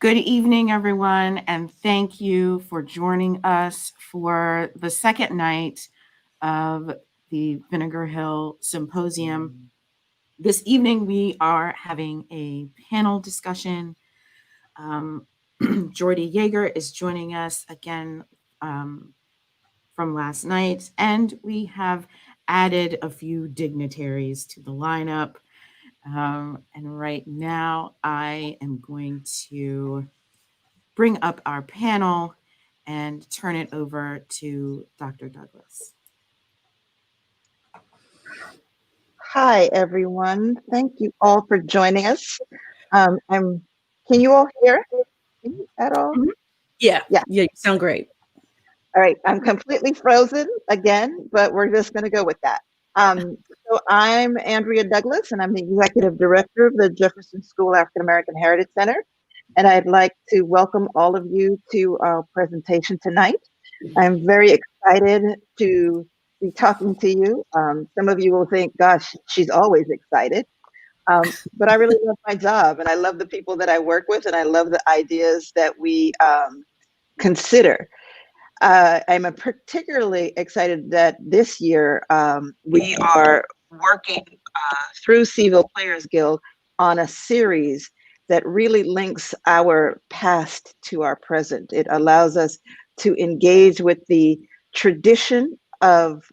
Good evening, everyone, and thank you for joining us for the second night of the Vinegar Hill Symposium. This evening, we are having a panel discussion. Jordy Yager is joining us again from last night, and we have added a few dignitaries to the lineup. And right now, I am going to bring up our panel and turn it over to Dr. Douglas. Hi, everyone. Thank you all for joining us. Can you all hear me at all? Mm-hmm. Yeah, you sound great. All right, I'm completely frozen again, but we're just going to go with that. So I'm Andrea DOuglas, and I'm the Executive Director of the Jefferson School African American Heritage Center. And I'd like to welcome all of you to our presentation tonight. I'm very excited to be talking to you. Some of you will think, gosh, she's always excited. But I really love my job, and I love the people that I work with, and I love the ideas that we consider. I'm particularly excited that this year we are working through Seville Players Guild on a series that really links our past to our present. It allows us to engage with the tradition of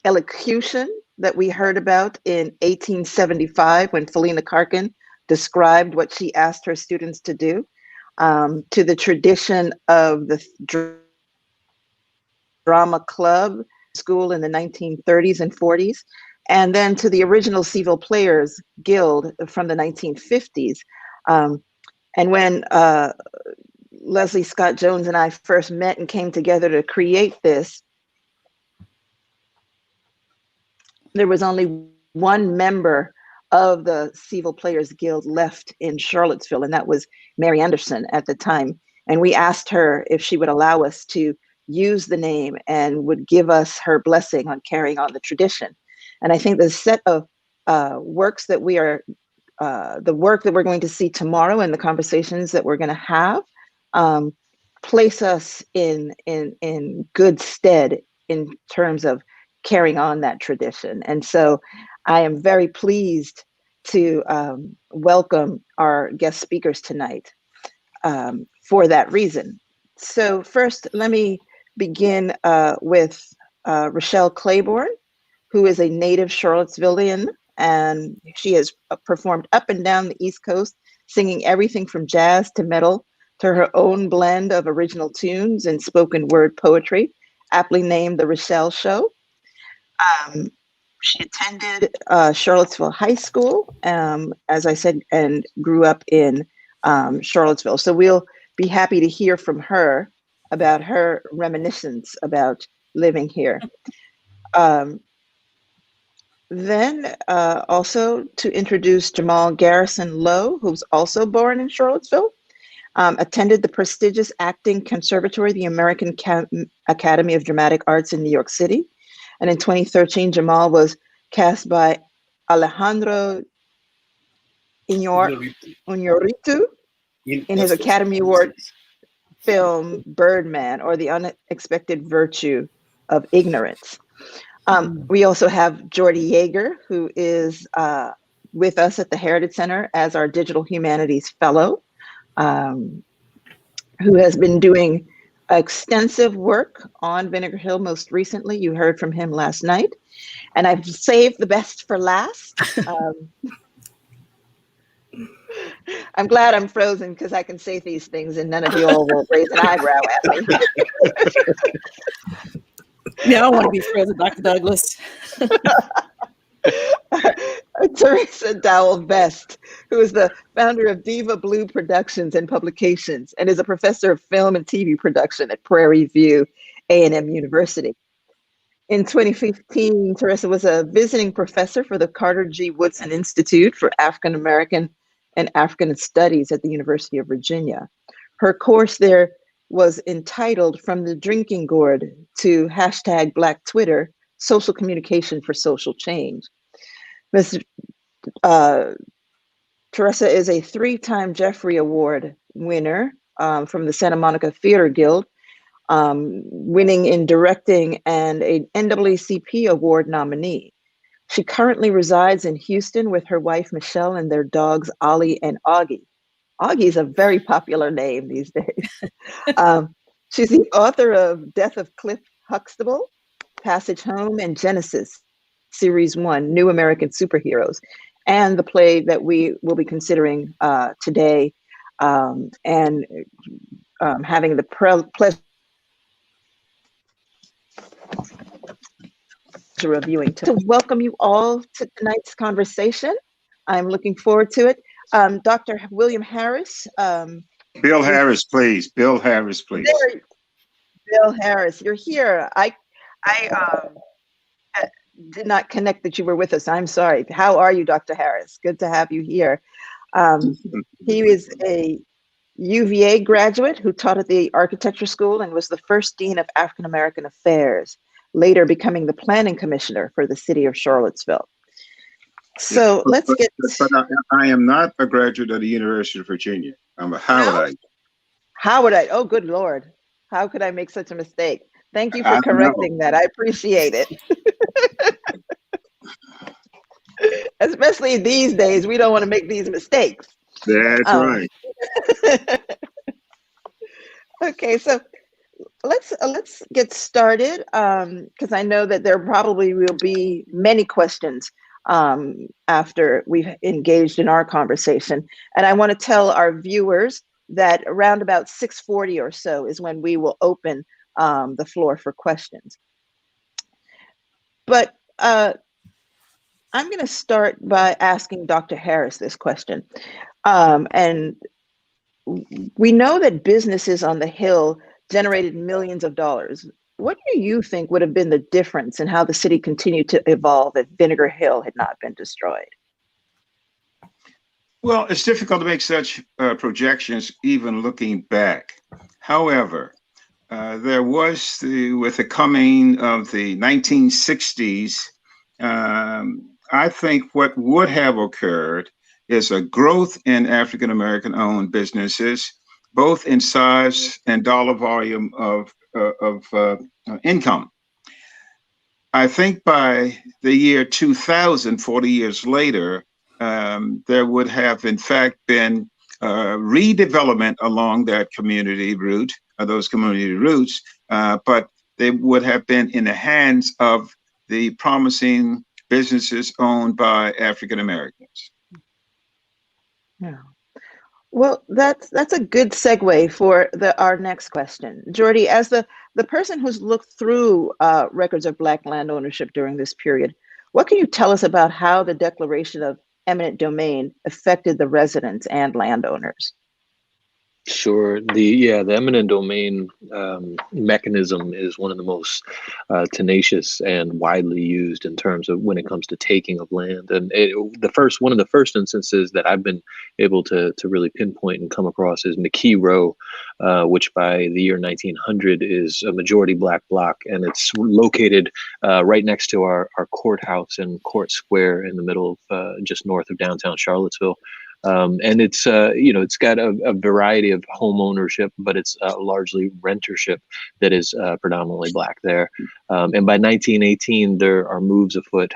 elocution that we heard about in 1875 when Felina Karkin described what she asked her students to do, to the tradition of the drama club school in the 1930s and 40s, and then to the original Seville Players Guild from the 1950s. And when Leslie Scott Jones and I first met and came together to create this, there was only one member of the Seville Players Guild left in Charlottesville, and that was Mary Anderson at the time. And we asked her if she would allow us to use the name and would give us her blessing on carrying on the tradition. And I think the set of works that we are, the work that we're going to see tomorrow and the conversations that we're going to have place us in good stead in terms of carrying on that tradition. And so I am very pleased to welcome our guest speakers tonight for that reason. So first, let me begin with Rochelle Claiborne, who is a native Charlottesvillian, and she has performed up and down the East Coast, singing everything from jazz to metal to her own blend of original tunes and spoken word poetry, aptly named The Richelle Show. She attended Charlottesville High School, as I said, and grew up in Charlottesville. So we'll be happy to hear from her about her reminiscence about living here. Then also to introduce Jamal Garrison-Lowe, who's also born in Charlottesville, attended the prestigious acting conservatory, the American Academy of Dramatic Arts in New York City. And in 2013, Jamal was cast by Alejandro Iñárritu in his Academy Award film Birdman, or The Unexpected Virtue of Ignorance. We also have Jordy Yager, who is with us at the Heritage Center as our Digital Humanities Fellow, who has been doing extensive work on Vinegar Hill. Most recently, you heard from him last night. And I've saved the best for last. I'm glad I'm frozen because I can say these things and none of you all will raise an eyebrow at me. Yeah, I want to be frozen, Dr. Douglas. Teresa Dowell-Vest, who is the founder of Diva Blue Productions and Publications and is a professor of film and TV production at Prairie View A&M University. In 2015, Teresa was a visiting professor for the Carter G. Woodson Institute for African American and African Studies at the University of Virginia. Her course there was entitled From the Drinking Gourd to #Black Twitter, Social Communication for Social Change. Ms. Teresa is a 3-time Jeffrey Award winner from the Santa Monica Theater Guild, winning in directing, and an NAACP Award nominee. She currently resides in Houston with her wife, Michelle, and their dogs, Ollie and Augie. Augie is a very popular name these days. She's the author of Death of Cliff Huxtable, Passage Home, and Genesis, Series 1, New American Superheroes, and the play that we will be considering today, and having the pleasure reviewing. To welcome you all to tonight's conversation. I'm looking forward to it. Dr. William Harris. Bill Harris, please. Bill Harris, please. Bill Harris, you're here. I did not connect that you were with us. I'm sorry. How are you, Dr. Harris? Good to have you here. He is a UVA graduate who taught at the architecture school and was the first dean of African American affairs, later becoming the planning commissioner for the city of Charlottesville. So let's get. But I am not a graduate of the University of Virginia. I'm a Howardite. Howardite. Oh, good Lord. How could I make such a mistake? Thank you for correcting that. I appreciate it. Especially these days, we don't want to make these mistakes. That's right. Okay, so let's get started, because I know that there probably will be many questions after we've engaged in our conversation. And I want to tell our viewers that around about 6:40 or so is when we will open the floor for questions. But I'm going to start by asking Dr. Harris this question. And we know that businesses on the Hill generated millions of dollars. What do you think would have been the difference in how the city continued to evolve if Vinegar Hill had not been destroyed? Well, it's difficult to make such projections even looking back. However, there was, with the coming of the 1960s, I think what would have occurred is a growth in African-American owned businesses, both in size and dollar volume of income. I think by the year 2000, 40 years later, there would have in fact been redevelopment along that community route, those community routes, but they would have been in the hands of the promising businesses owned by African Americans. Yeah. Well, that's a good segue for our next question. Jordy, as the person who's looked through records of Black land ownership during this period, what can you tell us about how the declaration of eminent domain affected the residents and landowners? Sure. The eminent domain mechanism is one of the most tenacious and widely used in terms of when it comes to taking of land. And one of the first instances that I've been able to really pinpoint and come across is McKee Row, which by the year 1900 is a majority Black block, and it's located right next to our courthouse and Court Square in the middle of just north of downtown Charlottesville. And it's it's got a variety of home ownership, but it's largely rentership that is predominantly Black there. And by 1918, there are moves afoot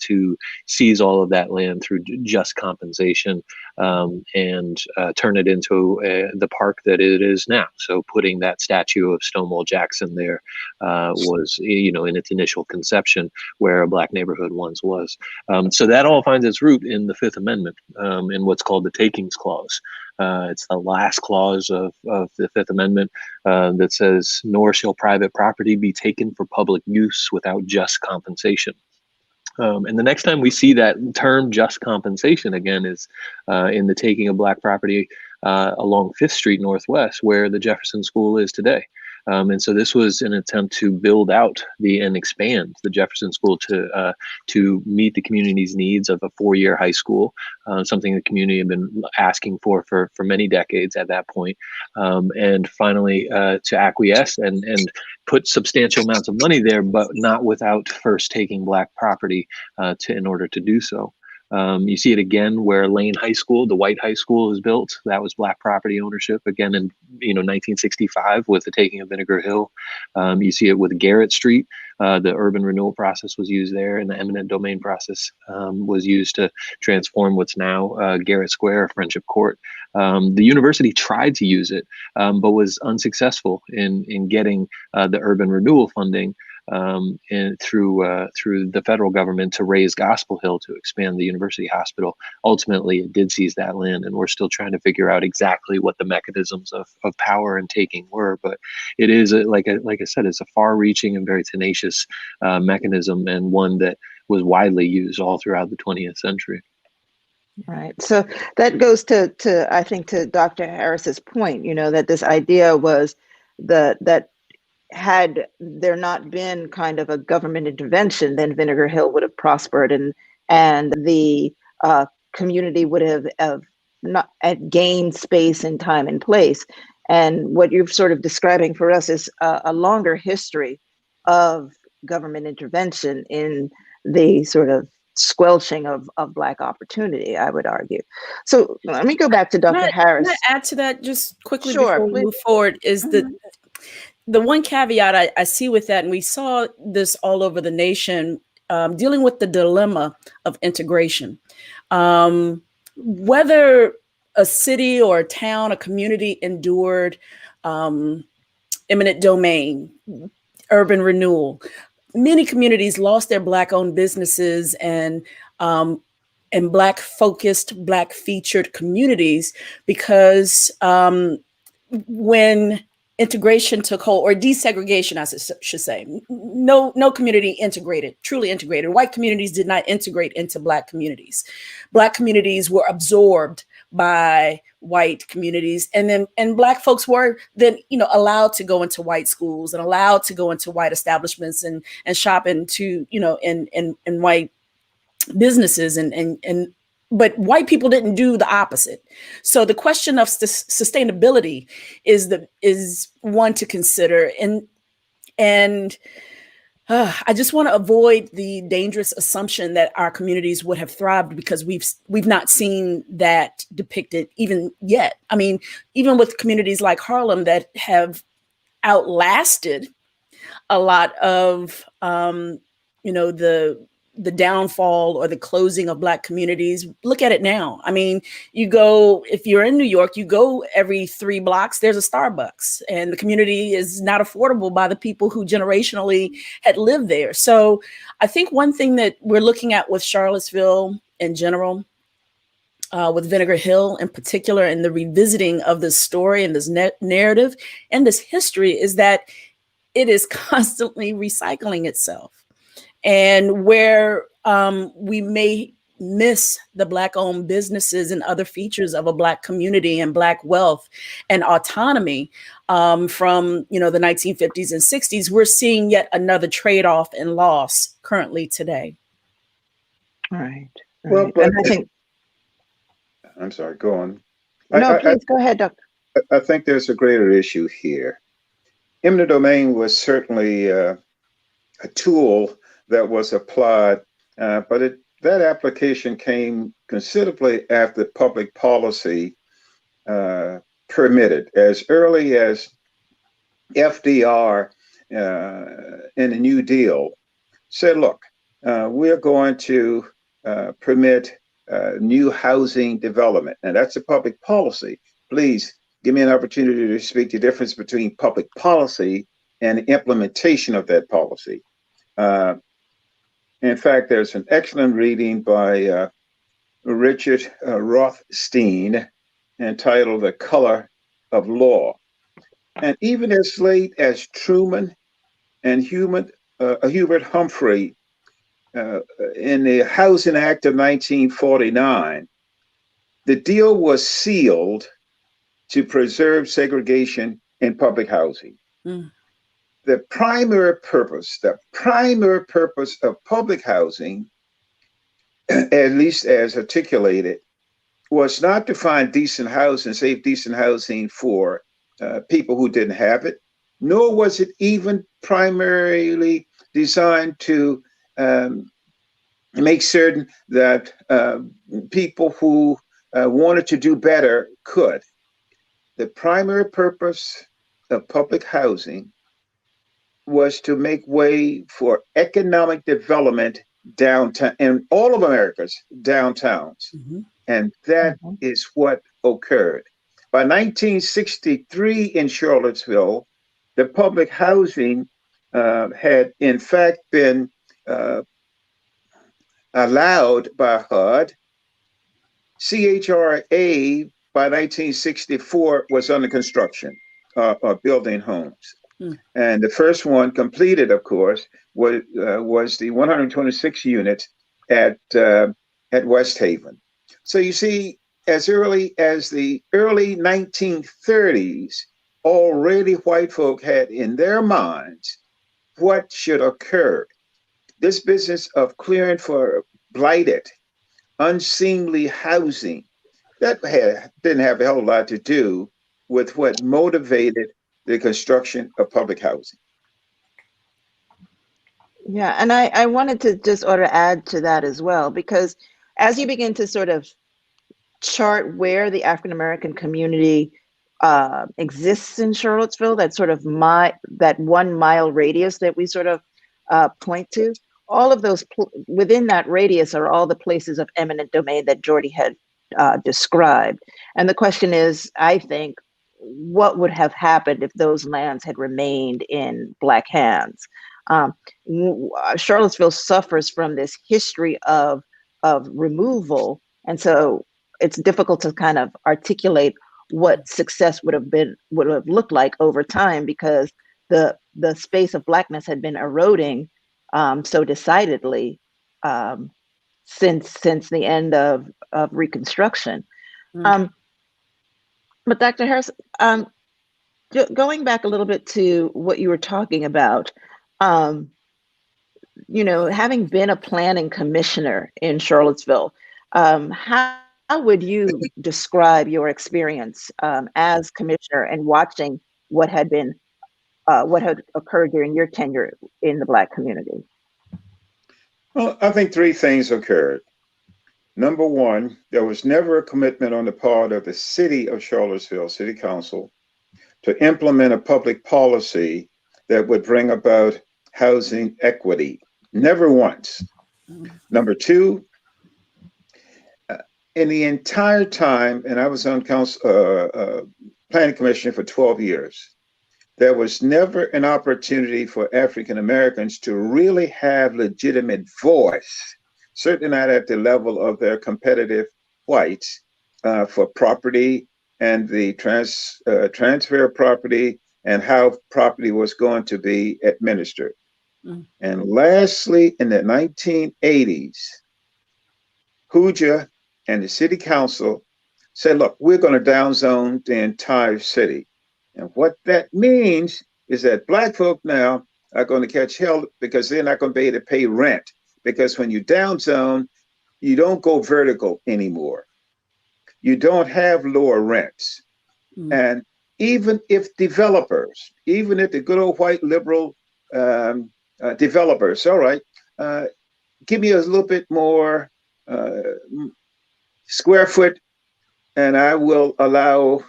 to seize all of that land through just compensation and turn it into the park that it is now. So putting that statue of Stonewall Jackson there was, in its initial conception, where a Black neighborhood once was. So that all finds its root in the Fifth Amendment, in what's called the Takings Clause. It's the last clause of the Fifth Amendment that says, "Nor shall private property be taken for public use without just compensation." And the next time we see that term "just compensation" again is in the taking of Black property along 5th Street Northwest, where the Jefferson School is today. And so this was an attempt to build out and expand the Jefferson School to meet the community's needs of a 4-year high school, something the community had been asking for many decades at that point. And finally, to acquiesce and put substantial amounts of money there, but not without first taking Black property in order to do so. You see it again where Lane High School, the white high school, is built. That was Black property ownership again in 1965 with the taking of Vinegar Hill. You see it with Garrett Street. The urban renewal process was used there, and the eminent domain process was used to transform what's now Garrett Square, Friendship Court. The university tried to use it, but was unsuccessful in getting the urban renewal funding and through the federal government to raise Gospel Hill to expand the university hospital. Ultimately, it did seize that land, and we're still trying to figure out exactly what the mechanisms of power and taking were. But it is, like I said, it's a far-reaching and very tenacious mechanism, and one that was widely used all throughout the 20th century. Right. So that goes to I think to Dr. Harris's point, that this idea was that had there not been kind of a government intervention, then Vinegar Hill would have prospered, and the community would have not gained space and time and place. And what you're sort of describing for us is a longer history of government intervention in the sort of squelching of Black opportunity, I would argue. So let me go back to Dr. Harris. Can I add to that just quickly Sure, before we please. move forward? Is the one caveat I see with that, and we saw this all over the nation, dealing with the dilemma of integration. Whether a city or a town, a community endured eminent domain, urban renewal, many communities lost their Black-owned businesses and Black-focused, Black-featured communities because when integration took hold, or desegregation, I should say, no community integrated, truly integrated. White communities did not integrate into Black communities. Black communities were absorbed by white communities, and Black folks were then allowed to go into white schools and allowed to go into white establishments and shop into in white businesses but white people didn't do the opposite. So the question of sustainability is one to consider, and I just want to avoid the dangerous assumption that our communities would have thrived because we've not seen that depicted even yet. I mean, even with communities like Harlem that have outlasted a lot of the downfall or the closing of Black communities. Look at it now. I mean, if you're in New York, you go every 3 blocks, there's a Starbucks, and the community is not affordable by the people who generationally had lived there. So I think one thing that we're looking at with Charlottesville in general, with Vinegar Hill in particular, and the revisiting of this story and this narrative and this history, is that it is constantly recycling itself. And where we may miss the Black-owned businesses and other features of a Black community and Black wealth and autonomy from the 1950s and 60s, we're seeing yet another trade-off and loss currently today. Right. Well, but and I think. I'm sorry. Go on. No, please go ahead, Doctor. I think there's a greater issue here. Eminent domain was certainly a tool that was applied, but that application came considerably after public policy permitted. As early as FDR in the New Deal said, look, we're going to permit new housing development, and that's a public policy. Please give me an opportunity to speak the difference between public policy and implementation of that policy. In fact, there's an excellent reading by Richard Rothstein entitled The Color of Law. And even as late as Truman and Hubert Humphrey in the Housing Act of 1949, the deal was sealed to preserve segregation in public housing. Mm. The primary purpose of public housing, at least as articulated, was not to find decent housing, safe, decent housing for people who didn't have it, nor was it even primarily designed to make certain that people who wanted to do better could. The primary purpose of public housing was to make way for economic development downtown in all of America's downtowns. Mm-hmm. And that is what occurred. By 1963 in Charlottesville, the public housing had in fact been allowed by HUD. CHRA by 1964 was under construction, building homes. And the first one completed, of course, was the 126 units at West Haven. So you see, as early as the early 1930s, already white folk had in their minds what should occur. This business of clearing for blighted, unseemly housing, that didn't have a hell of a lot to do with what motivated the construction of public housing. Yeah, and I wanted to just sort of add to that as well, because as you begin to sort of chart where the African American community exists in Charlottesville, that sort of that 1 mile radius that we sort of point to, all of those within that radius are all the places of eminent domain that Jordy had described. And the question is, I think, what would have happened if those lands had remained in Black hands? Charlottesville suffers from this history of removal, and so it's difficult to kind of articulate what success would have looked like over time, because the space of Blackness had been eroding so decidedly since the end of Reconstruction. But Dr. Harris, going back a little bit to what you were talking about, having been a planning commissioner in Charlottesville, how would you describe your experience as commissioner and watching what had occurred during your tenure in the Black community? Well, I think three things occurred. Number one, there was never a commitment on the part of the city of Charlottesville, City Council, to implement a public policy that would bring about housing equity. Never once. Number two, in the entire time, and I was on council, planning commission for 12 years, there was never an opportunity for African Americans to really have legitimate voice, certainly not at the level of their competitive whites, for property and the transfer of property and how property was going to be administered. And lastly, in the 1980s, Hooja and the city council said, look, we're going to downzone the entire city. And what that means is that Black folk now are going to catch hell because they're not going to be able to pay rent. Because when you downzone, you don't go vertical anymore. You don't have lower rents. And even if developers, even if the good old white liberal developers, all right, give me a little bit more square foot, and I will allow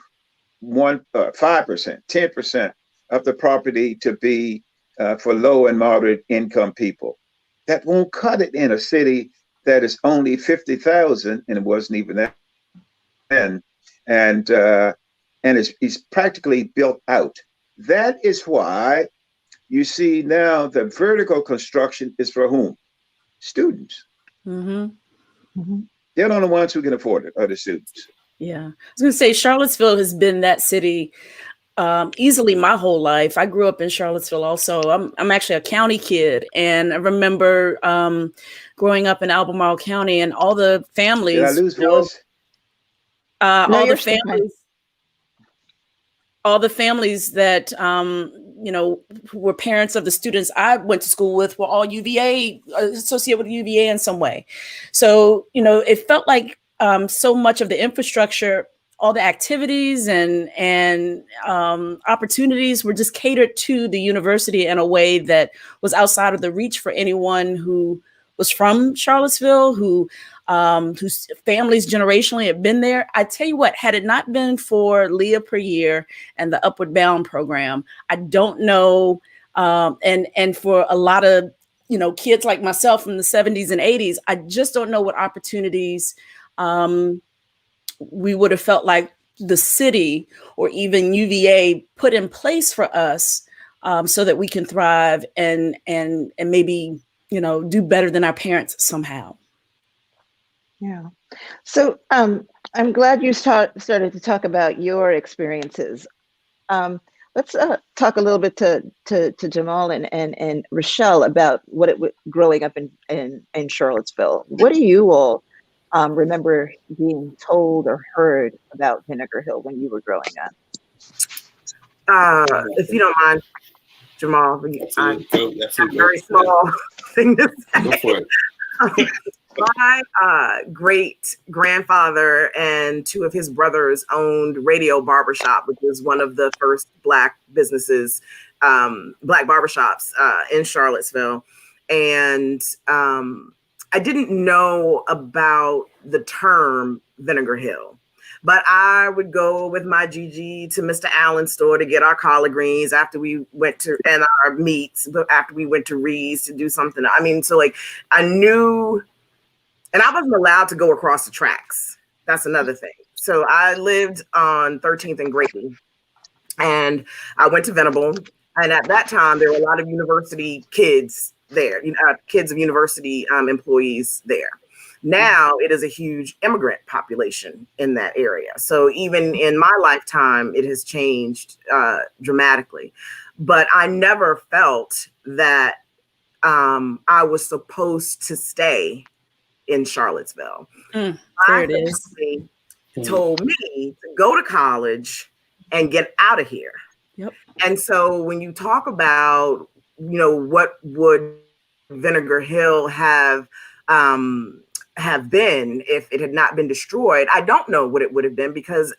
5%, 10% of the property to be for low and moderate income people. That won't cut it in a city that is only 50,000, and it wasn't even that then, and it's practically built out. That is why you see now the vertical construction is for whom? Students. They're the only ones who can afford it, are the students. Yeah, I was going to say Charlottesville has been that city easily my whole life. I grew up in Charlottesville also. I'm actually a county kid, and I remember growing up in Albemarle County and all the families. Did I lose voice? All the families that who were parents of the students I went to school with were all UVA, associated with UVA in some way. So it felt like so much of the infrastructure, all the activities and opportunities were just catered to the university in a way that was outside of the reach for anyone who was from Charlottesville, whose families generationally had been there. I tell you what, had it not been for Leah Per Year and the Upward Bound program, I don't know. And for a lot of, kids like myself from the 70s and 80s, I just don't know what opportunities we would have felt like the city or even UVA put in place for us, so that we can thrive and maybe, do better than our parents somehow. Yeah. So I'm glad you started to talk about your experiences. Let's talk a little bit to Jamal and Rochelle about what it was growing up in Charlottesville. What do you all remember being told or heard about Vinegar Hill when you were growing up? If you don't mind, Jamal, Absolutely. a very small thing to say. Go for it. My great grandfather and two of his brothers owned Radio Barbershop, which was one of the first Black businesses, Black barbershops in Charlottesville. And I didn't know about the term Vinegar Hill, but I would go with my Gigi to Mr. Allen's store to get our collard greens after we went to, and our meats, but after we went to Reed's to do something. I mean, so like I knew. And I wasn't allowed to go across the tracks. That's another thing. So I lived on 13th and Grady, and I went to Venable. And at that time, there were a lot of university kids there, kids of university employees there. Now it is a huge immigrant population in that area. So even in my lifetime, it has changed dramatically. But I never felt that I was supposed to stay in Charlottesville. There My it is. family told me to go to college and get out of here. Yep. And so when you talk about, what would Vinegar Hill have been if it had not been destroyed, I don't know what it would have been, because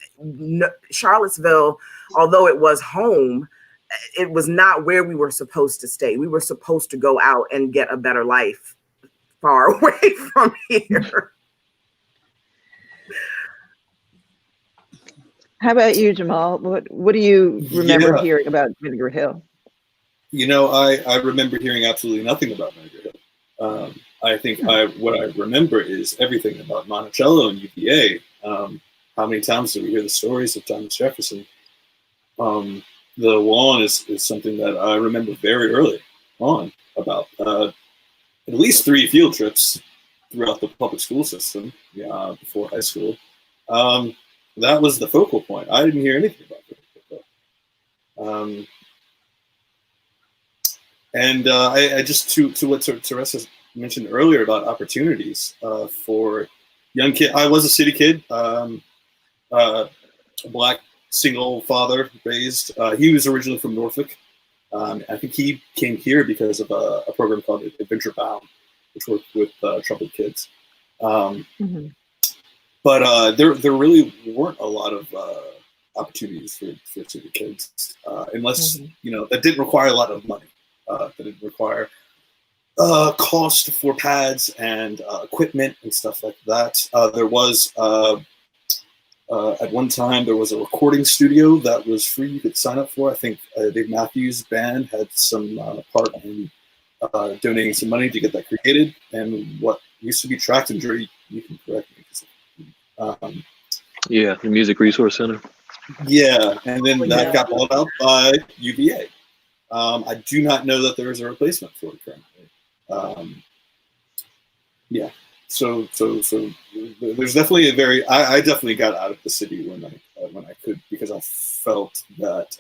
Charlottesville, although it was home, it was not where we were supposed to stay. We were supposed to go out and get a better life far away from here. How about you, Jamal? What do you remember hearing about Vinegar Hill? I remember hearing absolutely nothing about Vinegar Hill. I think what I remember is everything about Monticello and UVA. How many times do we hear the stories of Thomas Jefferson? The lawn is something that I remember very early on about. At least 3 field trips throughout the public school system before high school. That was the focal point. I didn't hear anything about it. I just, to what Teresa mentioned earlier about opportunities for young kids. I was a city kid, a Black single father raised. He was originally from Norfolk. I think he came here because of a program called Adventure Bound, which worked with troubled kids. But there really weren't a lot of opportunities for city kids, unless that didn't require a lot of money. That didn't require cost for pads and equipment and stuff like that. There was at one time there was a recording studio that was free. You could sign up for. I think Dave Matthews Band had some part in donating some money to get that created. And what used to be Tract and Jordy, you can correct me. The Music Resource Center. Yeah, and then that got bought out by UVA. I do not know that there is a replacement for it currently. So there's definitely I definitely got out of the city when I could, because I felt that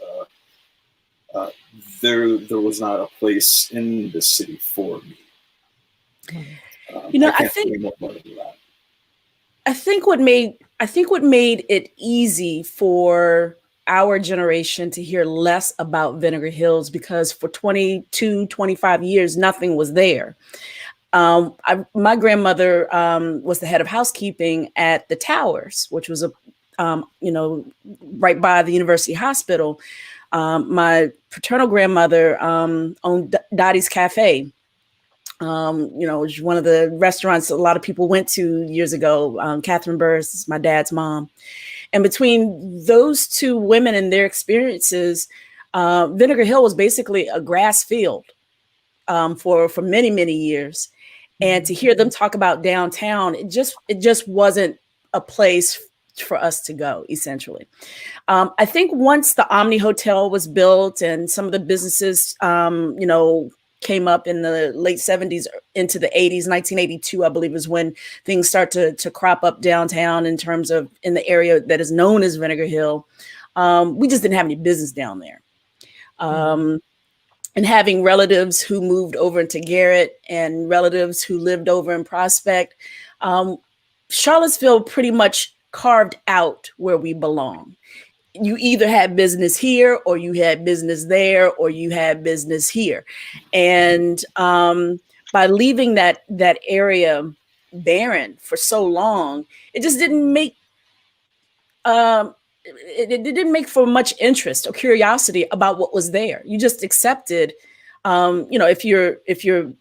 there was not a place in the city for me. I think what made it easy for our generation to hear less about Vinegar Hills, because for 22, 25 years, nothing was there. My grandmother was the head of housekeeping at the Towers, which was right by the University Hospital. My paternal grandmother owned Dottie's Cafe, It was one of the restaurants a lot of people went to years ago. Catherine Burris, my dad's mom. And between those two women and their experiences, Vinegar Hill was basically a grass field for many, many years. And to hear them talk about downtown, it just wasn't a place for us to go, essentially. I think once the Omni Hotel was built and some of the businesses, came up in the late 70s into the 80s, 1982, I believe, is when things start to crop up downtown in terms of in the area that is known as Vinegar Hill. We just didn't have any business down there. And having relatives who moved over into Garrett and relatives who lived over in Prospect, Charlottesville pretty much carved out where we belong. You either had business here or you had business there or you had business here. And by leaving that area barren for so long, it just didn't make it didn't make for much interest or curiosity about what was there. You just accepted, if you're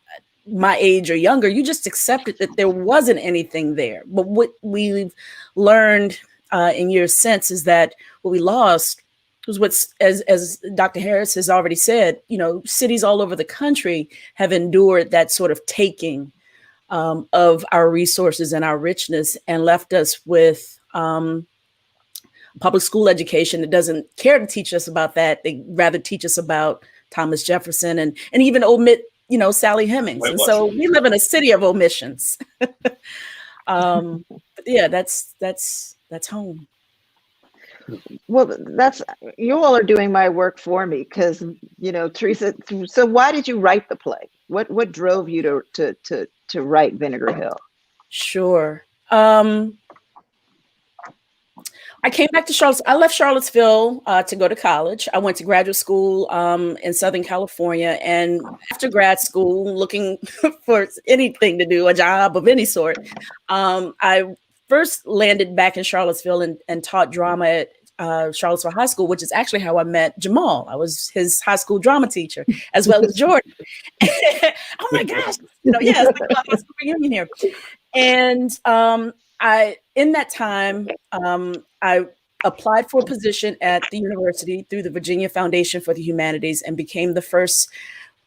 my age or younger, you just accepted that there wasn't anything there. But what we've learned in years since is that what we lost was as Dr. Harris has already said, cities all over the country have endured that sort of taking of our resources and our richness and left us with public school education that doesn't care to teach us about that. They rather teach us about Thomas Jefferson and even omit, Sally Hemings. And so we live in a city of omissions. But yeah, that's home. Well, you all are doing my work for me because, Teresa, so why did you write the play? What drove you to write Vinegar Hill? Sure. I came back to Charlottesville. I left Charlottesville to go to college. I went to graduate school in Southern California. And after grad school, looking for anything to do, a job of any sort, I first landed back in Charlottesville and taught drama at Charlottesville High School, which is actually how I met Jamal. I was his high school drama teacher, as well as Jordy. Oh my gosh. It's like a high school reunion here. And in that time, I applied for a position at the university through the Virginia Foundation for the Humanities and became the first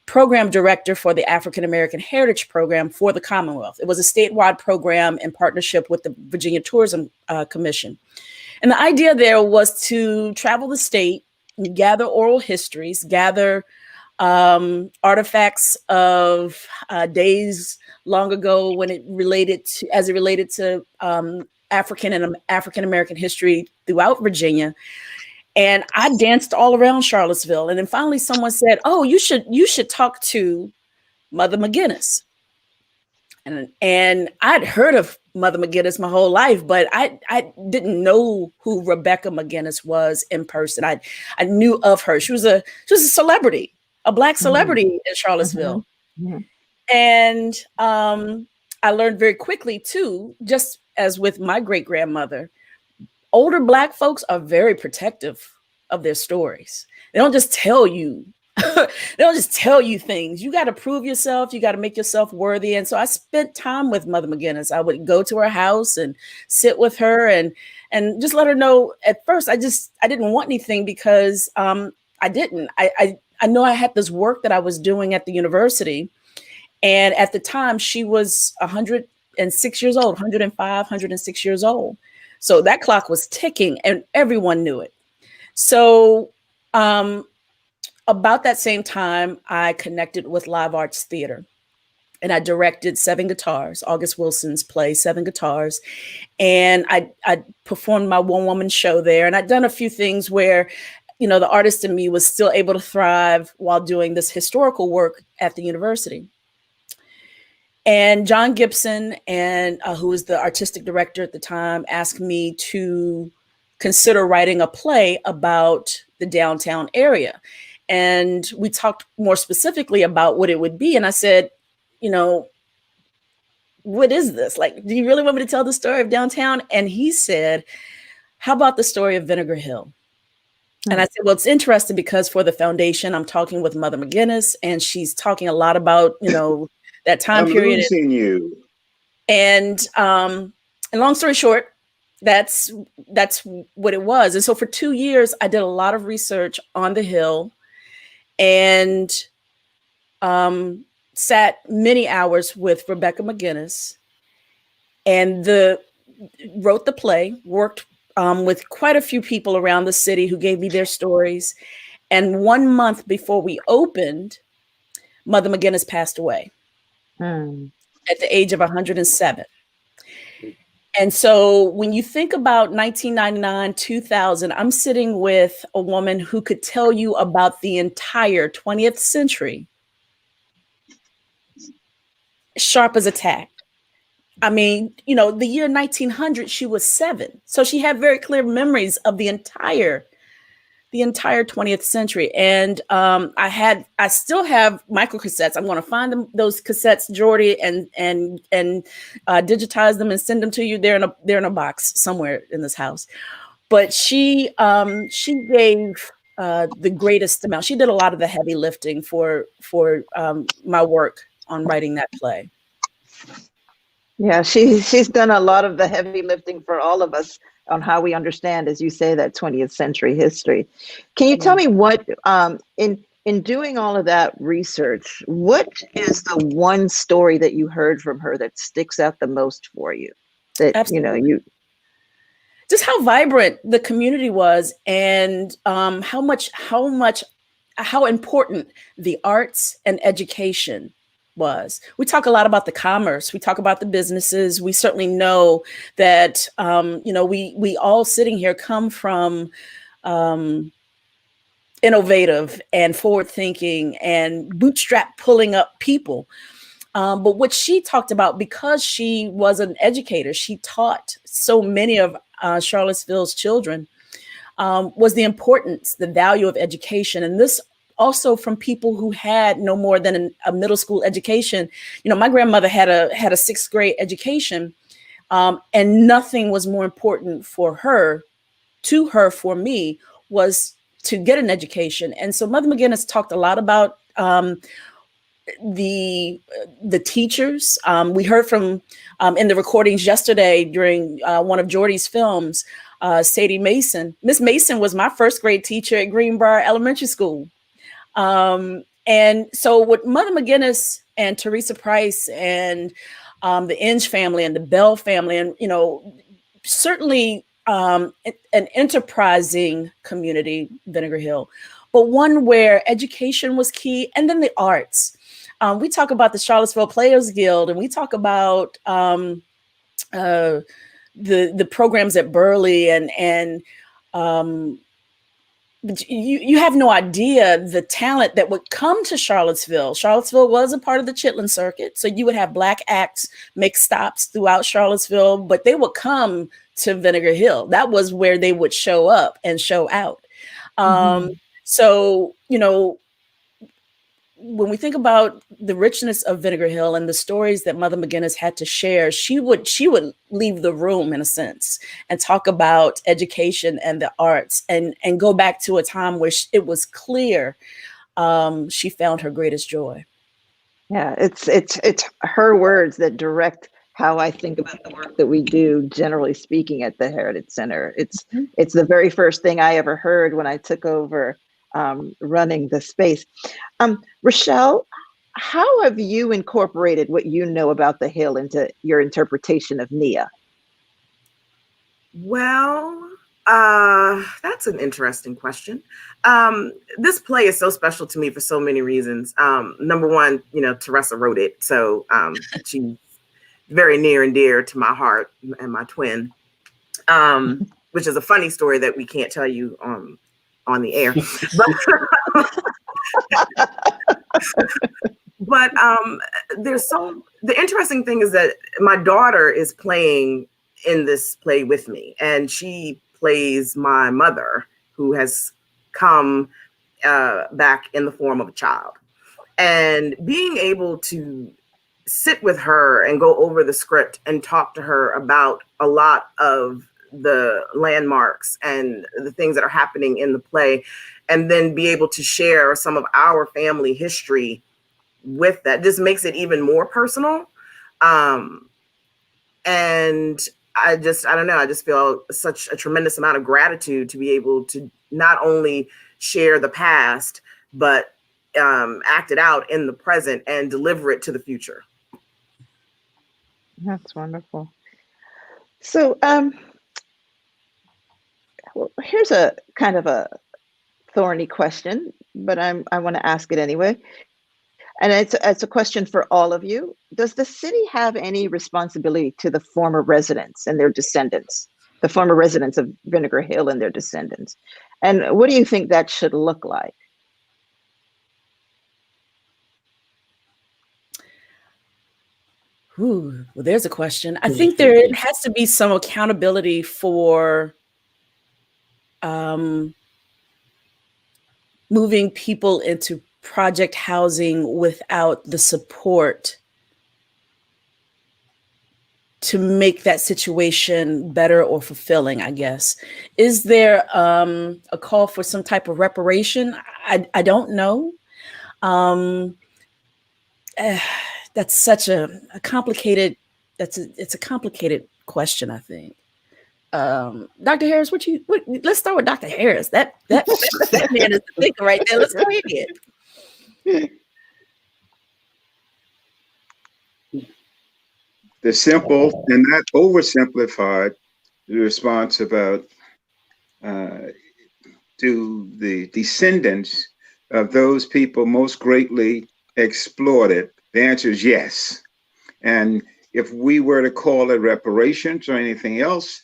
program director for the African American Heritage Program for the Commonwealth. It was a statewide program in partnership with the Virginia Tourism Commission. And the idea there was to travel the state, gather oral histories, gather artifacts of days long ago when it related to African and African American history throughout Virginia. And I danced all around Charlottesville. And then finally someone said, "Oh, you should talk to Mother McGinnis." And I'd heard of Mother McGinnis my whole life, but I didn't know who Rebecca McGinnis was in person. I knew of her. She was a celebrity, a Black celebrity in Charlottesville. Mm-hmm. And I learned very quickly too, just as with my great grandmother, older Black folks are very protective of their stories. They don't just tell you. They don't just tell you things. You got to prove yourself. You got to make yourself worthy. And so I spent time with Mother McGinnis. I would go to her house and sit with her and just let her know. At first, I didn't want anything because I didn't. I know I had this work that I was doing at the university. And at the time, she was 106 years old, 105, 106 years old. So that clock was ticking and everyone knew it. So about that same time, I connected with Live Arts Theater and I directed Seven Guitars, August Wilson's play, Seven Guitars. And I performed my one-woman show there. And I'd done a few things where, the artist in me was still able to thrive while doing this historical work at the university. And John Gibson, who was the artistic director at the time, asked me to consider writing a play about the downtown area. And we talked more specifically about what it would be. And I said, what is this? Like, do you really want me to tell the story of downtown? And he said, how about the story of Vinegar Hill? Mm-hmm. And I said, well, it's interesting because for the foundation, I'm talking with Mother McGinnis, and she's talking a lot about, that time I'm period. losing you. And long story short, that's what it was. And so for 2 years, I did a lot of research on the Hill and sat many hours with Rebecca McGinnis and wrote the play, worked with quite a few people around the city who gave me their stories. And 1 month before we opened, Mother McGinnis passed away at the age of 107. And so when you think about 1999, 2000, I'm sitting with a woman who could tell you about the entire 20th century, sharp as a tack. I mean, the year 1900, she was 7. So she had very clear memories of the entire 20th century. And I still have microcassettes. I'm going to find those cassettes, Jordy, and digitize them and send them to you. They're in a box somewhere in this house. But she gave the greatest amount. She did a lot of the heavy lifting for my work on writing that play. Yeah, she's done a lot of the heavy lifting for all of us on how we understand, as you say, that 20th century history. Can you tell me what, in doing all of that research, what is the one story that you heard from her that sticks out the most for you? That Absolutely. Just how vibrant the community was, and how important the arts and education was. We talk a lot about the commerce. We talk about the businesses. We certainly know that, we all sitting here come from innovative and forward thinking and bootstrap pulling up people. But what she talked about, because she was an educator, she taught so many of Charlottesville's children, was the importance, the value of education. And this also from people who had no more than a middle school education. My grandmother had a 6th grade education, and nothing was more important for me, was to get an education. And so Mother McGinnis talked a lot about the teachers. We heard from in the recordings yesterday during one of Jordy's films, Sadie Mason. Miss Mason was my 1st grade teacher at Greenbrier Elementary School. And so with Mother McGinnis and Teresa Price and the Inge family and the Bell family, and certainly an enterprising community, Vinegar Hill, but one where education was key, and then the arts. We talk about the Charlottesville Players Guild, and we talk about the programs at Burley, and you have no idea the talent that would come to Charlottesville. Charlottesville was a part of the Chitlin Circuit, so you would have Black acts make stops throughout Charlottesville, but they would come to Vinegar Hill. That was where they would show up and show out. So, when we think about the richness of Vinegar Hill and the stories that Mother McGinnis had to share, she would leave the room, in a sense, and talk about education and the arts, and go back to a time where it was clear she found her greatest joy. Yeah, it's her words that direct how I think about the work that we do, generally speaking, at the Heritage Center. It's the very first thing I ever heard when I took over running the space. Rochelle, how have you incorporated what you know about the Hill into your interpretation of Nia? Well, that's an interesting question. This play is so special to me for so many reasons. Number one, Teresa wrote it, so she's very near and dear to my heart and my twin, which is a funny story that we can't tell you on the air. But the interesting thing is that my daughter is playing in this play with me, and she plays my mother, who has come back in the form of a child. And being able to sit with her and go over the script and talk to her about a lot of the landmarks and the things that are happening in the play, and then be able to share some of our family history with that. Just makes it even more personal. And I don't know, I just feel such a tremendous amount of gratitude to be able to not only share the past, but act it out in the present and deliver it to the future. That's wonderful. So well, here's a kind of a thorny question, but I want to ask it anyway. And it's a question for all of you. Does the city have any responsibility to the former residents and their descendants, the former residents of Vinegar Hill and their descendants? And what do you think that should look like? Ooh, well, there's a question. I think there has to be some accountability for moving people into project housing without the support to make that situation better or fulfilling, I guess. Is there a call for some type of reparation? I don't know. That's such a complicated, it's a complicated question, I think. Dr. Harris, let's start with Dr. Harris. That man is the thinker right there. Let's go ahead. The simple and not oversimplified response about to the descendants of those people most greatly exploited, the answer is yes. And if we were to call it reparations or anything else,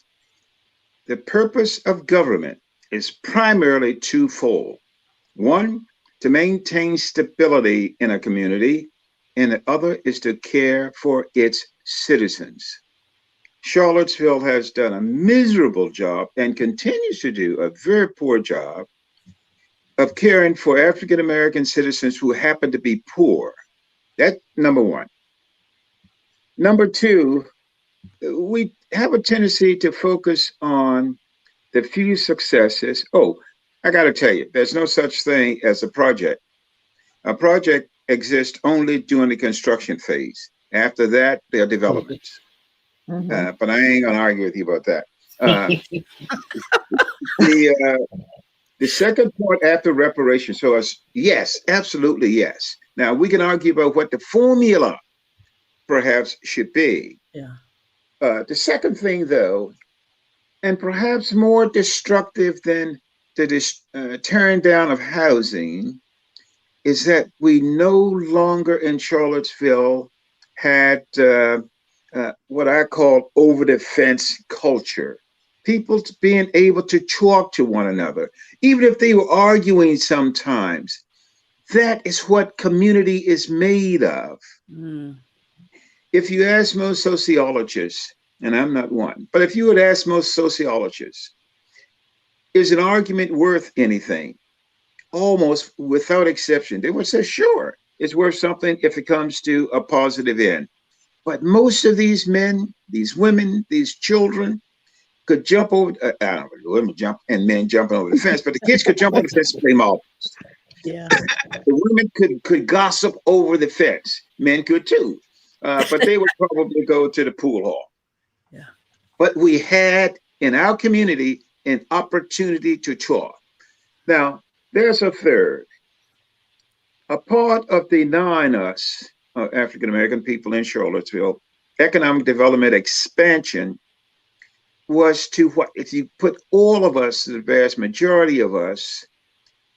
the purpose of government is primarily twofold. One, to maintain stability in a community, and the other is to care for its citizens. Charlottesville has done a miserable job and continues to do a very poor job of caring for African-American citizens who happen to be poor. That's number one. Number two, we have a tendency to focus on the few successes. Oh, I got to tell you, there's no such thing as a project. A project exists only during the construction phase. After that, there are developments. But I ain't going to argue with you about that. The second part after reparations, so it's yes, absolutely yes. Now, we can argue about what the formula perhaps should be. Yeah. The second thing, though, and perhaps more destructive than the tearing down of housing, is that we no longer in Charlottesville had what I call over the fence culture. People being able to talk to one another, even if they were arguing sometimes. That is what community is made of. If you ask most sociologists, and I'm not one, but if you would ask most sociologists, is an argument worth anything? Almost without exception, they would say, sure, it's worth something if it comes to a positive end. But most of these men, these women, these children could jump over, I don't know, women jump and men jumping over the fence, but the kids could jump over the fence and play marbles. Yeah. The women could gossip over the fence. Men could too. But they would probably go to the pool hall. Yeah. But we had in our community an opportunity to talk. Now, there's a third. A part of denying us, African American people in Charlottesville, economic development expansion was to what, if you put all of us, the vast majority of us,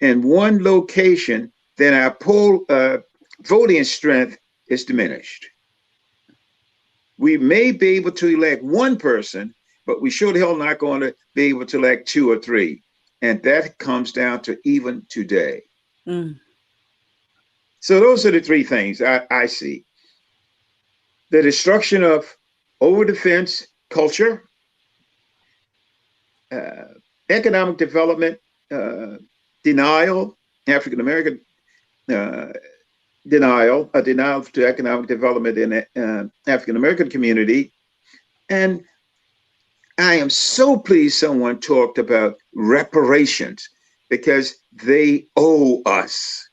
in one location, then our poll voting strength is diminished. We may be able to elect one person, but we sure the hell not going to be able to elect two or three. And that comes down to even today. So those are the three things I see. The destruction of over the fence culture, economic development denial, African American denial, a denial to economic development in African American community. And I am so pleased someone talked about reparations because they owe us.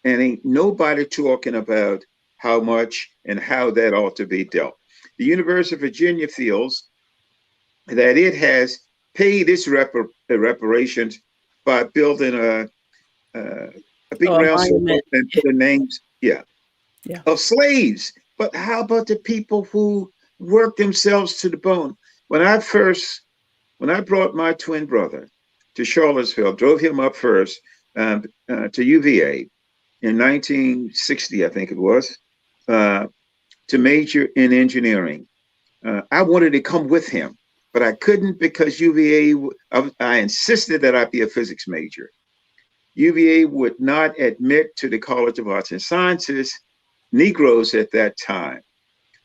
and ain't nobody talking about how much and how that ought to be dealt. The University of Virginia feels that it has paid its reparations by building a big round circle and put the names, of slaves. But how about the people who worked themselves to the bone? When I brought my twin brother to Charlottesville, drove him up first to UVA in 1960, I think it was, to major in engineering. I wanted to come with him, but I couldn't because UVA, I insisted that I be a physics major. UVA would not admit to the College of Arts and Sciences Negroes at that time.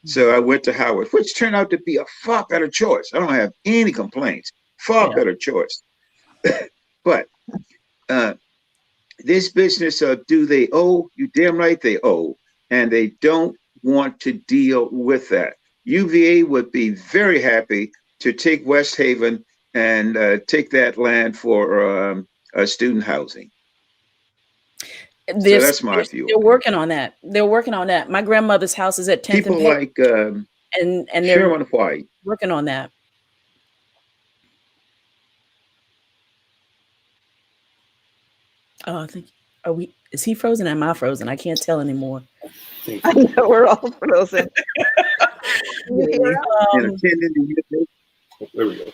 So I went to Howard, which turned out to be a far better choice. I don't have any complaints. Far better choice. But this business of do they owe? You damn right they owe. And they don't want to deal with that. UVA would be very happy to take West Haven and take that land for student housing. So that's my view. They're working on that. They're working on that. My grandmother's house is at 10th People and like and they're Sherman White working on that. Oh, I think is he frozen? Am I frozen? I can't tell anymore. I know we're all frozen. There we go.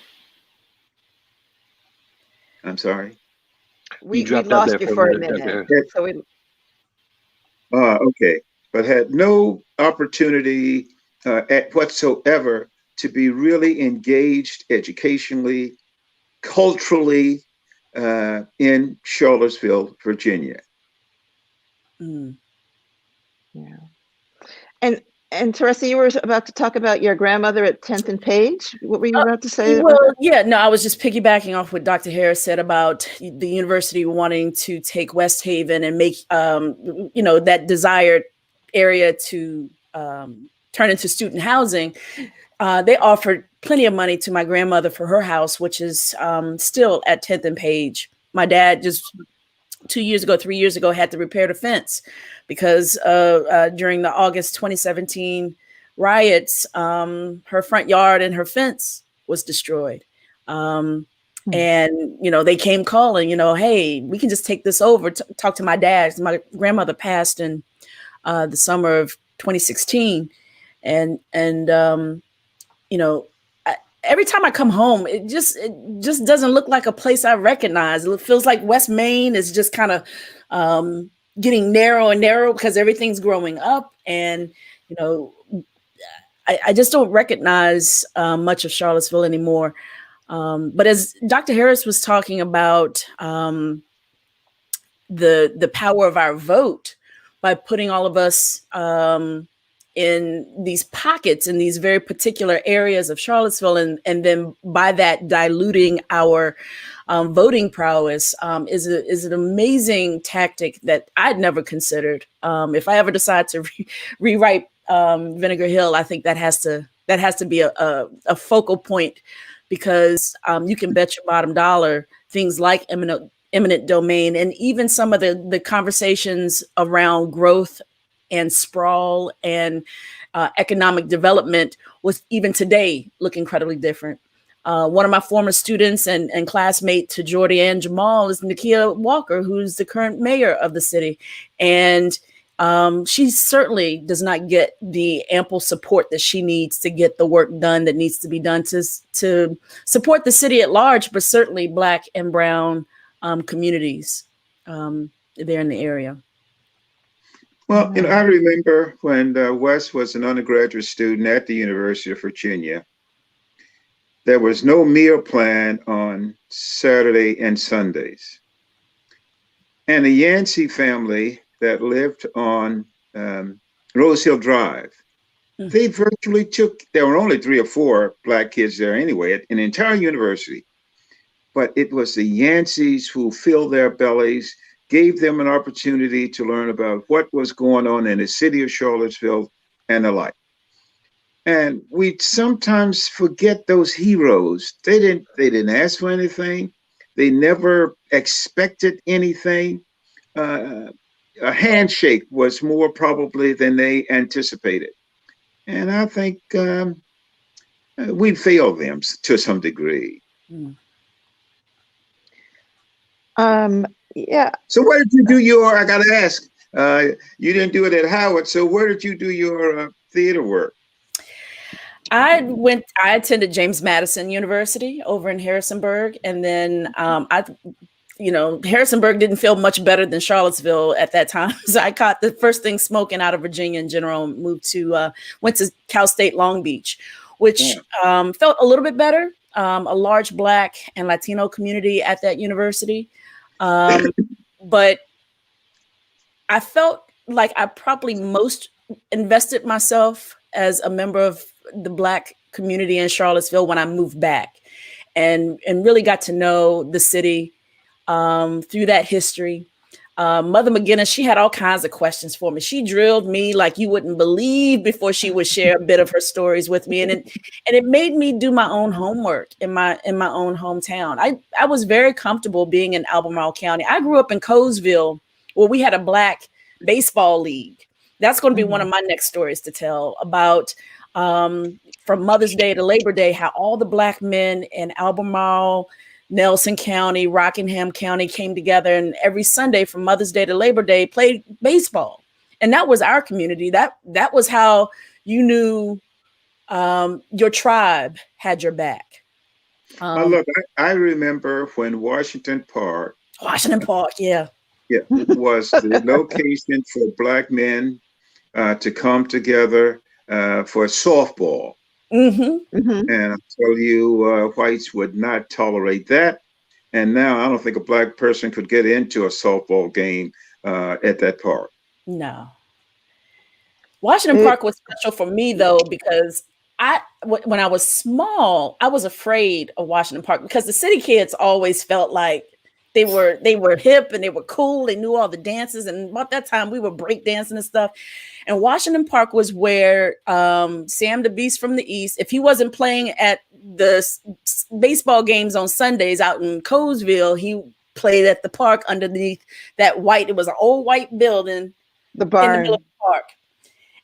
I'm sorry. We lost you for a minute. Okay, but had no opportunity whatsoever to be really engaged educationally, culturally in Charlottesville, Virginia. Yeah. And Teresa, you were about to talk about your grandmother at 10th and Page. What were you about to say? Well, I was just piggybacking off what Dr. Harris said about the university wanting to take West Haven and make, that desired area to turn into student housing. They offered plenty of money to my grandmother for her house, which is still at 10th and Page. My dad just 3 years ago, had to repair the fence because during the August 2017 riots, her front yard and her fence was destroyed. And, they came calling, hey, we can just take this over. Talk to my dad. My grandmother passed in the summer of 2016. And every time I come home, it just doesn't look like a place I recognize. It feels like West Main is just kind of getting narrow and narrow because everything's growing up. And, I just don't recognize much of Charlottesville anymore. But as Dr. Harris was talking about the power of our vote by putting all of us in these pockets, in these very particular areas of Charlottesville, and then by that diluting our voting prowess is an amazing tactic that I'd never considered. If I ever decide to rewrite Vinegar Hill, I think that has to be a focal point, because you can bet your bottom dollar things like eminent domain and even some of the conversations around growth and sprawl and economic development was even today look incredibly different. One of my former students and classmate to Jordy and Jamal is Nakia Walker, who's the current mayor of the city. And she certainly does not get the ample support that she needs to get the work done that needs to be done to support the city at large, but certainly Black and Brown communities there in the area. Well, I remember when Wes was an undergraduate student at the University of Virginia, there was no meal plan on Saturday and Sundays. And the Yancey family that lived on Rose Hill Drive, they virtually there were only 3 or 4 Black kids there anyway, in the entire university. But it was the Yanceys who filled their bellies, gave them an opportunity to learn about what was going on in the city of Charlottesville and the like. And we sometimes forget those heroes. They didn't ask for anything. They never expected anything. a handshake was more probably than they anticipated. And I think we failed them to some degree. Yeah. So where did you do your, I got to ask, you didn't do it at Howard, so where did you do your theater work? I attended James Madison University over in Harrisonburg. And then Harrisonburg didn't feel much better than Charlottesville at that time. So I caught the first thing smoking out of Virginia in general, went to Cal State Long Beach, which felt a little bit better. A large Black and Latino community at that university. But I felt like I probably most invested myself as a member of the Black community in Charlottesville when I moved back and really got to know the city through that history. Mother McGinnis, she had all kinds of questions for me. She drilled me like you wouldn't believe before she would share a bit of her stories with me. And it made me do my own homework in my own hometown. I was very comfortable being in Albemarle County. I grew up in Colesville, where we had a Black baseball league. That's going to be one of my next stories to tell about from Mother's Day to Labor Day, how all the Black men in Albemarle, Nelson County, Rockingham County came together, and every Sunday from Mother's Day to Labor Day played baseball. And that was our community. That was how you knew your tribe had your back. Look, I remember when Washington Park, yeah, was the location for Black men to come together for softball. And I tell you, whites would not tolerate that. And now I don't think a Black person could get into a softball game at that park. No. Washington Park was special for me, though, because when I was small, I was afraid of Washington Park because the city kids always felt like they were hip and they were cool. They knew all the dances. And about that time, we were break dancing and stuff. And Washington Park was where Sam the Beast from the East, if he wasn't playing at the baseball games on Sundays out in Colesville, he played at the park underneath that it was an old white building, the barn in the middle of the park.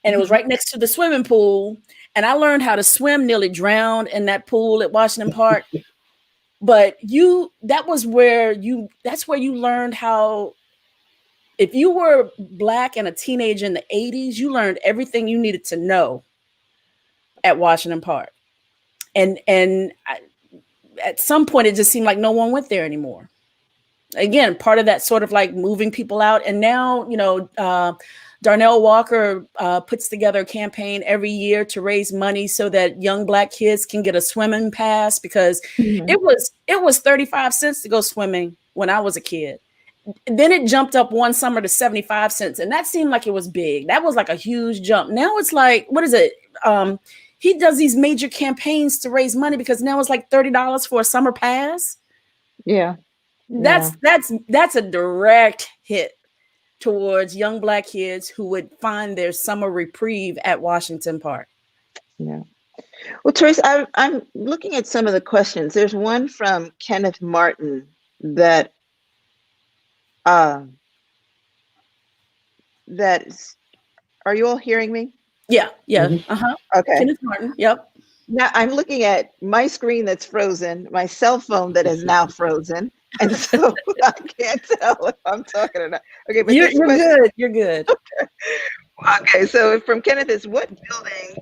And it was right next to the swimming pool. And I learned how to swim, nearly drowned in that pool at Washington Park. But that's where you learned how, if you were Black and a teenager in the 80s, you learned everything you needed to know at Washington Park. And at some point, it just seemed like no one went there anymore. Again, part of that sort of like moving people out. And now, Darnell Walker puts together a campaign every year to raise money so that young Black kids can get a swimming pass, because it was 35 cents to go swimming when I was a kid. Then it jumped up one summer to 75 cents. And that seemed like it was big. That was like a huge jump. Now it's like, what is it? He does these major campaigns to raise money because now it's like $30 for a summer pass. Yeah. That's a direct hit towards young Black kids who would find their summer reprieve at Washington Park. Yeah. Well, Teresa, I'm looking at some of the questions. There's one from Kenneth Martin that are you all hearing me? Yeah. Okay. Kenneth Martin. Yep. Now I'm looking at my screen that's frozen, my cell phone that is now frozen, and so I can't tell if I'm talking or not. Okay, but you're good. You're good. Okay, so from Kenneth is, what building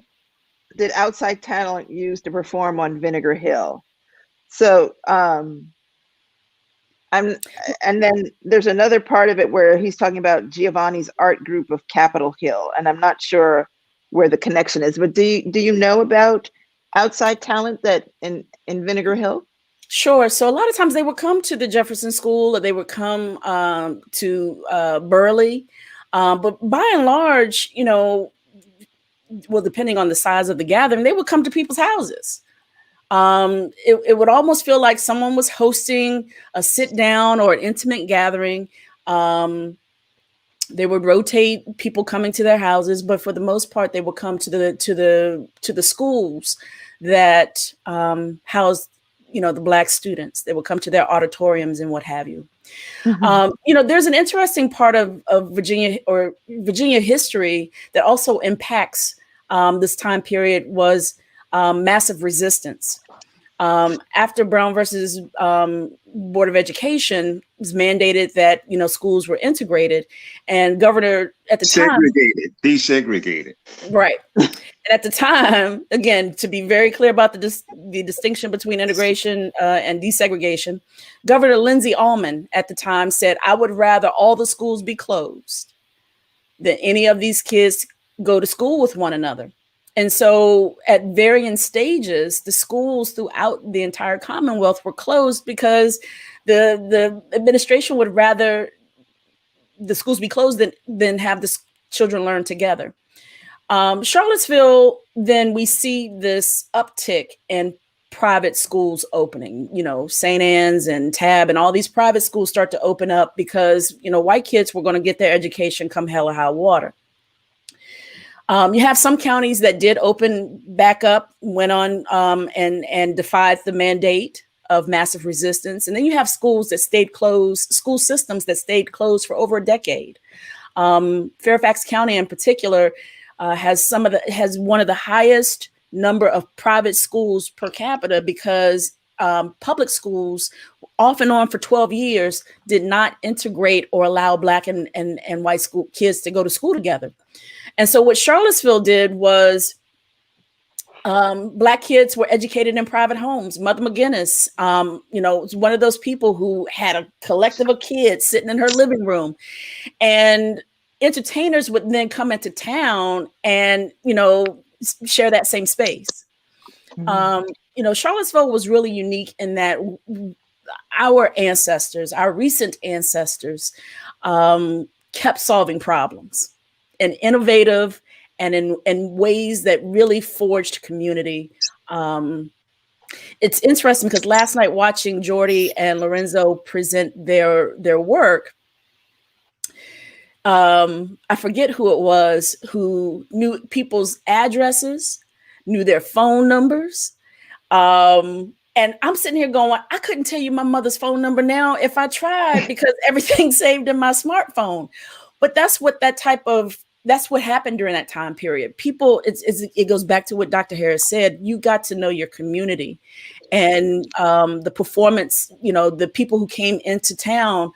did outside talent use to perform on Vinegar Hill? So and then there's another part of it where he's talking about Giovanni's art group of Capitol Hill, and I'm not sure where the connection is, but do you know about outside talent that in Vinegar Hill? Sure. So a lot of times they would come to the Jefferson School, or they would come to Burley, but by and large, well, depending on the size of the gathering, they would come to people's houses. It would almost feel like someone was hosting a sit down or an intimate gathering. They would rotate people coming to their houses, but for the most part, they would come to the schools that housed, the Black students. They would come to their auditoriums and what have you. There's an interesting part of Virginia history that also impacts this time period was massive resistance. After Brown versus Board of Education was mandated that, schools were integrated, and governor at the time desegregated. Right. And at the time, again, to be very clear about the distinction between integration and desegregation, Governor Lindsey Almond at the time said, I would rather all the schools be closed than any of these kids go to school with one another. And so at varying stages, the schools throughout the entire Commonwealth were closed because the administration would rather the schools be closed than have the children learn together. Charlottesville, then we see this uptick in private schools opening, St. Anne's and Tab and all these private schools start to open up because, white kids were going to get their education come hell or high water. You have some counties that did open back up, went on and defied the mandate of massive resistance. And then you have schools that stayed closed, school systems that stayed closed for over a decade. Fairfax County in particular has one of the highest number of private schools per capita because public schools off and on for 12 years did not integrate or allow Black and white school kids to go to school together. And so what Charlottesville did was Black kids were educated in private homes. Mother McGinnis, was one of those people who had a collective of kids sitting in her living room, and entertainers would then come into town and, share that same space. Mm-hmm. Charlottesville was really unique in that our recent ancestors, kept solving problems and innovative and in ways that really forged community. It's interesting because last night watching Jordy and Lorenzo present their work, I forget who it was who knew people's addresses, knew their phone numbers. And I'm sitting here going, I couldn't tell you my mother's phone number now if I tried because everything's saved in my smartphone. But that's what happened during that time period. People, it goes back to what Dr. Harris said. You got to know your community, and the performance. The people who came into town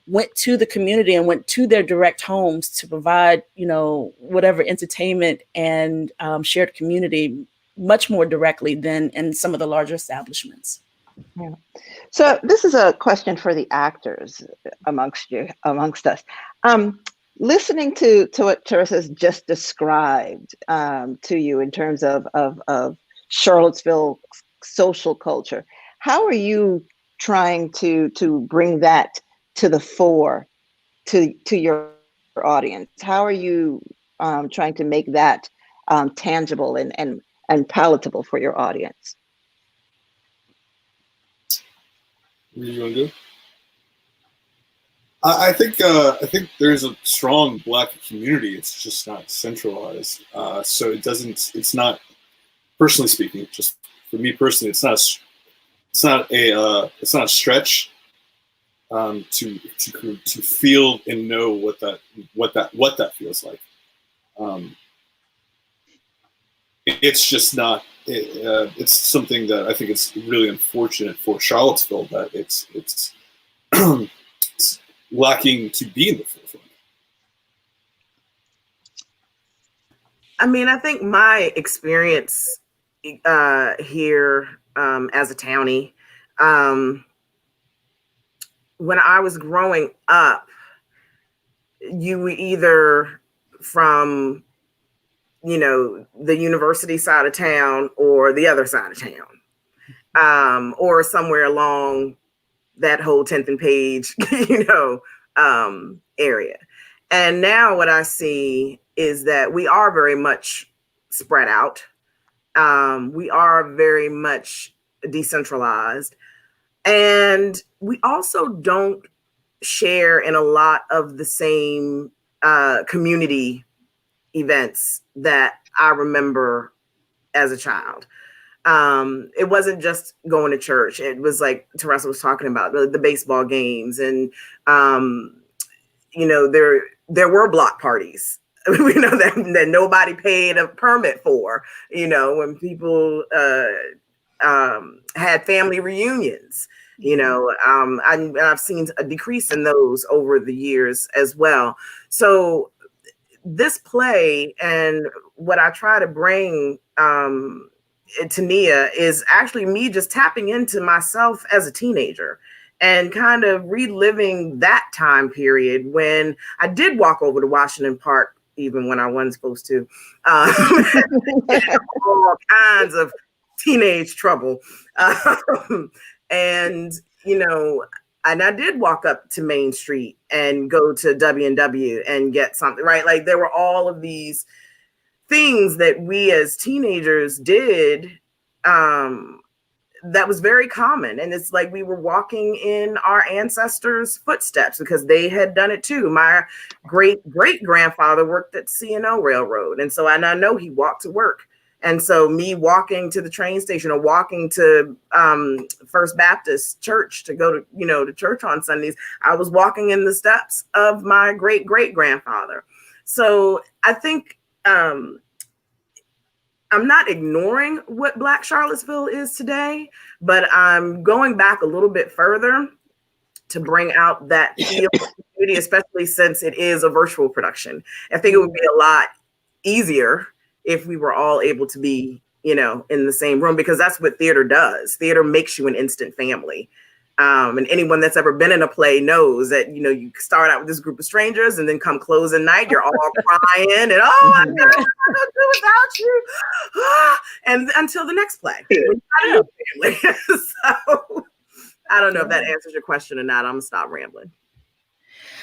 went to the community and went to their direct homes to provide, whatever entertainment and shared community much more directly than in some of the larger establishments. Yeah. So this is a question for the actors amongst us. Listening to what Teresa's just described to you in terms of Charlottesville social culture, how are you trying to bring that to the fore to your audience? How are you trying to make that tangible and palatable for your audience? What do you want to do? I think there's a strong Black community. It's just not centralized. So it's not, personally speaking, just for me personally, it's not a stretch to feel and know what that feels like. It's just not. It's something that I think it's really unfortunate for Charlottesville that it's it's lacking to be in the forefront. I mean, I think my experience here as a townie, when I was growing up, you were either from, the university side of town or the other side of town, or somewhere along that whole 10th and Page, area. And now what I see is that we are very much spread out. We are very much decentralized. And we also don't share in a lot of the same community events that I remember as a child. It wasn't just going to church. It was like Teresa was talking about the baseball games, and there were block parties. that nobody paid a permit for. When people had family reunions. I've seen a decrease in those over the years as well. So this play and what I try to bring to Nia is actually me just tapping into myself as a teenager and kind of reliving that time period when I did walk over to Washington Park, even when I wasn't supposed to. All kinds of teenage trouble. And I did walk up to Main Street and go to W&W and get something, right? Like there were all of these things that we as teenagers did that was very common. And it's like we were walking in our ancestors' footsteps because they had done it too. My great-great-grandfather worked at C&O Railroad. And so I know he walked to work. And so me walking to the train station or walking to First Baptist Church to go to church on Sundays, I was walking in the steps of my great-great-grandfather. So I think I'm not ignoring what Black Charlottesville is today, but I'm going back a little bit further to bring out that feel of community, especially since it is a virtual production. I think it would be a lot easier if we were all able to be, in the same room, because that's what theater does. Theater makes you an instant family. And anyone that's ever been in a play knows that, you start out with this group of strangers and then come closing night, you're all crying and, oh my God, I don't do without you. And until the next play. So I don't know if that answers your question or not. I'm gonna stop rambling.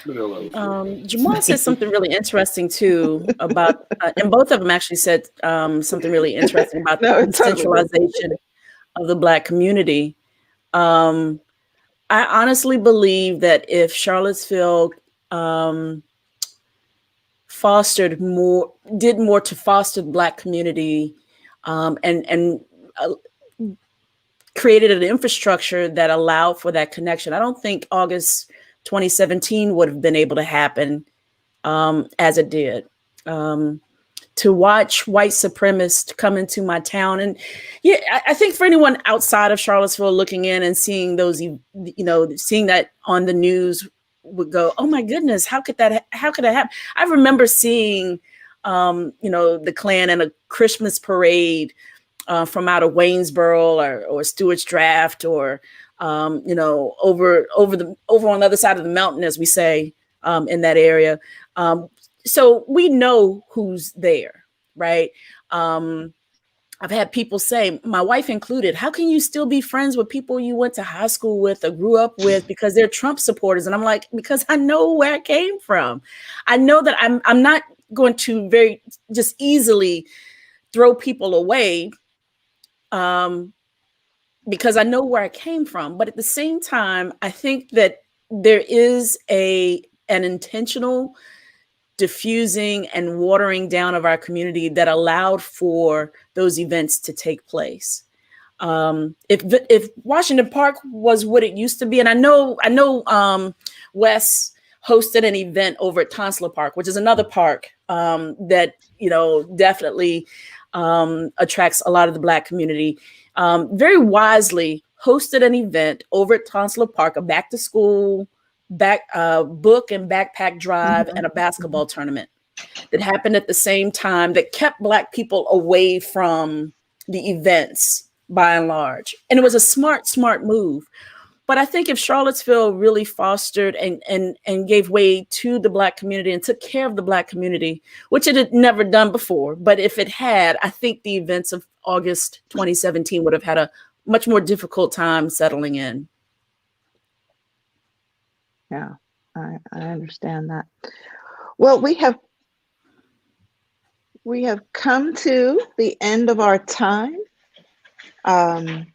Jamal said something really interesting too about, and both of them actually said something really interesting about the centralization of the Black community. I honestly believe that if Charlottesville did more to foster the Black community and created an infrastructure that allowed for that connection, I don't think August 2017 would have been able to happen as it did. To watch white supremacists come into my town. And yeah, I think for anyone outside of Charlottesville looking in and seeing those, seeing that on the news would go, oh my goodness, how could that happen? I remember seeing, the Klan and a Christmas parade from out of Waynesboro or Stewart's Draft or, over on the other side of the mountain, as we say, in that area. So we know who's there, right? I've had people say, my wife included, how can you still be friends with people you went to high school with or grew up with because they're Trump supporters? And I'm like, because I know where I came from. I know that I'm not going to very just easily throw people away because I know where I came from. But at the same time, I think that there is an intentional diffusing and watering down of our community that allowed for those events to take place. If Washington Park was what it used to be, and I know Wes hosted an event over at Tonsler Park, which is another park that definitely attracts a lot of the Black community. Very wisely hosted an event over at Tonsler Park, a back to school book and backpack drive and a basketball tournament that happened at the same time that kept Black people away from the events by and large. And it was a smart move. But I think if Charlottesville really fostered and gave way to the Black community and took care of the Black community, which it had never done before, but if it had, I think the events of August 2017 would have had a much more difficult time settling in. Yeah, I understand that. Well, we have come to the end of our time. I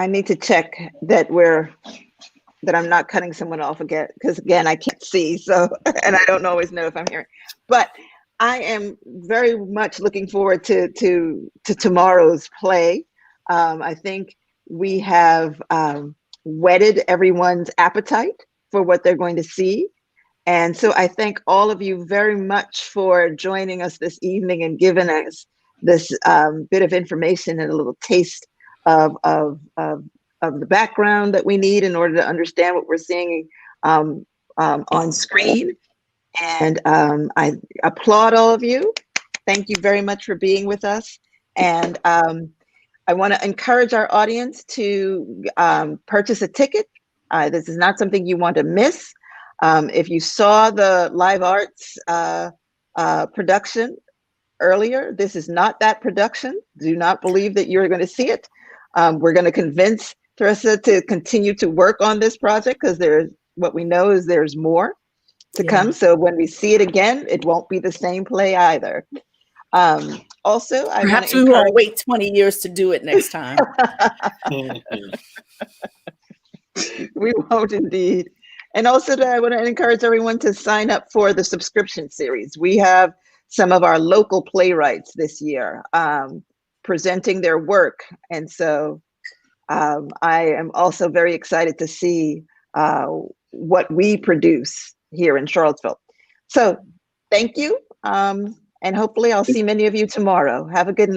need to check that I'm not cutting someone off again, because again, I can't see, so, and I don't always know if I'm hearing. But I am very much looking forward to tomorrow's play. I think we have whetted everyone's appetite for what they're going to see. And so I thank all of you very much for joining us this evening and giving us this bit of information and a little taste of the background that we need in order to understand what we're seeing on screen. And I applaud all of you. Thank you very much for being with us. And I want to encourage our audience to purchase a ticket. This is not something you want to miss. If you saw the live arts production earlier, this is not that production. Do not believe that you're going to see it. We're going to convince Teresa to continue to work on this project because what we know is there's more to come. So when we see it again, it won't be the same play either. Also, perhaps we won't wait 20 years to do it next time. We won't indeed. And also, I want to encourage everyone to sign up for the subscription series. We have some of our local playwrights this year presenting their work. And so I am also very excited to see what we produce here in Charlottesville. So thank you. And hopefully I'll see many of you tomorrow. Have a good night.